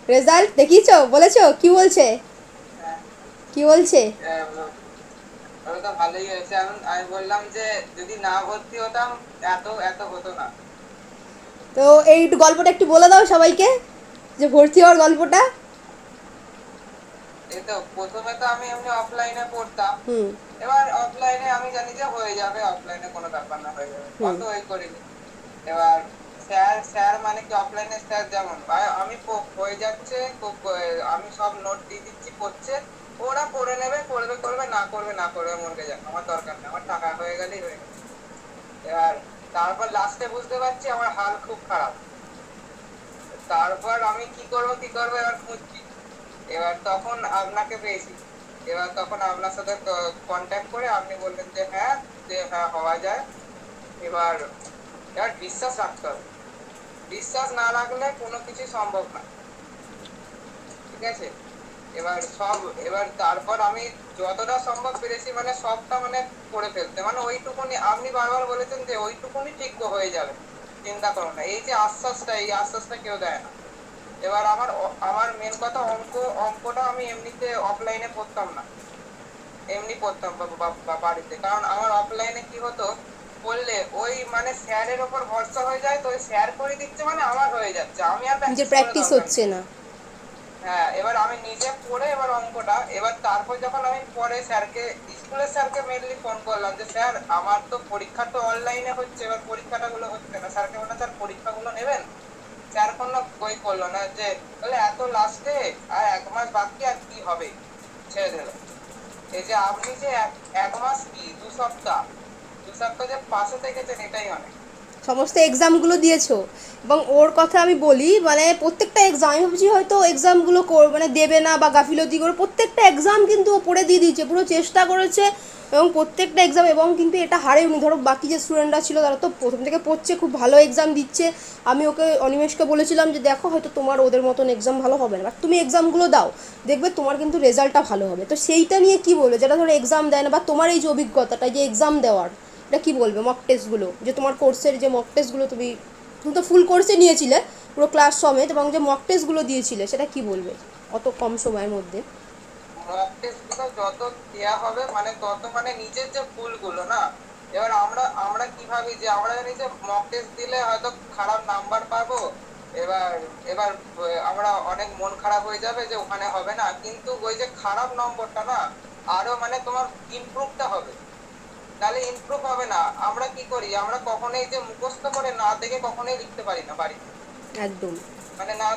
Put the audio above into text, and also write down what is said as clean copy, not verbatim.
Result দেখিয়েছো, বলেছো কি বলছে? হ্যাঁ, কি বলছে? ওটা তো ভালোই হয়েছে। আমি বললাম যে যদি না ভর্তি হতাম এত এত হতো না। তো এই একটু গল্পটা একটু বলে দাও সবাইকে, যে ভর্তি হওয়ার গল্পটা। এই তো প্রথমে তো আমি এমনি অফলাইনে পড়তাম। হুম। এবার অফলাইনে আমি জানি যে হয়ে যাবে, অফলাইনে কোনো ব্যাপার না, হয়ে যাবে, হুম। অত ওই করিনি। এবার স্যার স্যার মানে কি, অফলাইনে স্যার যেমন ভাই আমি হয়ে যাচ্ছে আমি সব নোট দিয়ে দিচ্ছি, পড়ছে, ওরা পড়ে নেবে, করবে করবে, না করবে না করবে, মনকে যাক, আমার দরকার নেই, আমার টাকা হয়ে গেলেই হয়ে গেল। এবার তারপর লাস্টে বুঝতে পারছি আমার হাল খুব খারাপ। তারপর আমি কি করবো এবার খুঁজছি। এবার তখন আপনাকে পেয়েছি। এবার তখন আপনার সাথে কন্ট্যাক্ট করে আপনি বললেন যে হ্যাঁ হওয়া যায়। এবার এবার বিশ্বাস রাখতে হবে। বিশ্বাস না রাখলে কোনো কিছু সম্ভব না। ঠিক আছে। এবার তারপর আমি যতটা সম্ভব পেরেছি, মানে সবটা মানে করে ফেলতে, মানে ওইটুকুনি আপনি বারবার বলেছেন যে ওইটুকুনি ঠিক হয়ে যাবে, চিন্তা করো না, এই যে আশ্বাসটা, এই আশ্বাসটা কেউ দেয় না। এবার আমার মেন কথা অঙ্কটা আমি এমনিতে অফলাইনে পড়তাম না, এমনি পড়তাম বাড়িতে, কারণ আমার অফলাইনে কি হতো, বললে ওই মানে স্যারের ওপর ভরসা হয়ে যায়, তো ওই স্যার করে দিচ্ছে মানে আমার হয়ে যাচ্ছে, আমি আর নিজের প্র্যাকটিস করে প্র্যাকটিস দরকার হচ্ছে নেই। না। হ্যাঁ, এবার আমি নিজে পড়ে এবার অঙ্কটা, এবার তারপর যখন আমি পরে স্যারকে, স্কুলের স্যারকে মেনলি ফোন করলাম যে স্যার আমার তো পরীক্ষা তো অনলাইনে হচ্ছে, এবার পরীক্ষাটা গুলো হচ্ছে না, স্যারকে বললাম স্যার পরীক্ষাগুলো নেবেন। স্যার কোনো বই করলো না, যে বলে এত লাস্টে আর 1 মাস বাকি, আর কি হবে, ছেড়ে দিল। এই যে আপনি যে এক মাস কি 2 সপ্তাহ, 2 সপ্তাহ যে পাশে থেকেছেন, এটাই অনেক। সমস্ত এক্সামগুলো দিয়েছো, এবং ওর কথা আমি বলি, মানে প্রত্যেকটা এক্সাম আমি ভাবছি হয়তো এক্সামগুলো মানে দেবে না বা গাফিলতি করে, প্রত্যেকটা এক্সাম কিন্তু ও পড়ে দিয়ে দিয়েছে, পুরো চেষ্টা করেছে। এবং প্রত্যেকটা এক্সাম, এবং কিন্তু এটা হারেওনি। ধরো বাকি যে স্টুডেন্টরা ছিল তারা তো প্রথম থেকে পড়ছে, খুব ভালো এক্সাম দিচ্ছে। আমি ওকে, অনিমেষকে বলেছিলাম যে দেখো হয়তো তোমার ওদের মতন এক্সাম ভালো হবে না, বাট তুমি এক্সামগুলো দাও, দেখবে তোমার কিন্তু রেজাল্টটা ভালো হবে। তো সেইটা নিয়ে কি বলবে, যারা ধরো এক্সাম দেয় না, বা তোমার এই যে অভিজ্ঞতাটা যে এক্সাম দেওয়ার, এটা কি বলবে? মক টেস্টগুলো, যে তোমার কোর্সের যে মক টেস্টগুলো তুমি তুমি তো ফুল কোর্সে নিয়েছিলে, পুরো ক্লাস সমেত, এবং যে মক টেস্টগুলো দিয়েছিলে, সেটা কি বলবে অত কম সময়ের মধ্যে? মক টেস্ট গুলো যত দেয়া হবে মানে তত মানে নিজের যে ভুলগুলো না, এবার আমরা আমরা কি ভাবি যে আমরা জানি যে মক টেস্ট দিলে হয়তো খারাপ নাম্বার পাবো। এবার এবার আমরা অনেক মন খারাপ হয়ে যাবে যে ওখানে হবে না, কিন্তু ওই যে খারাপ নম্বরটা না, আরো মানে তোমার ইমপ্রুভটা হবে, তাহলে ইমপ্রুভ হবে না। আমরা কি করি, আমরা কখনোই যে মুখস্থ করে না দেখে কখনোই লিখতে পারি না বাড়িতে, একদম। মানে না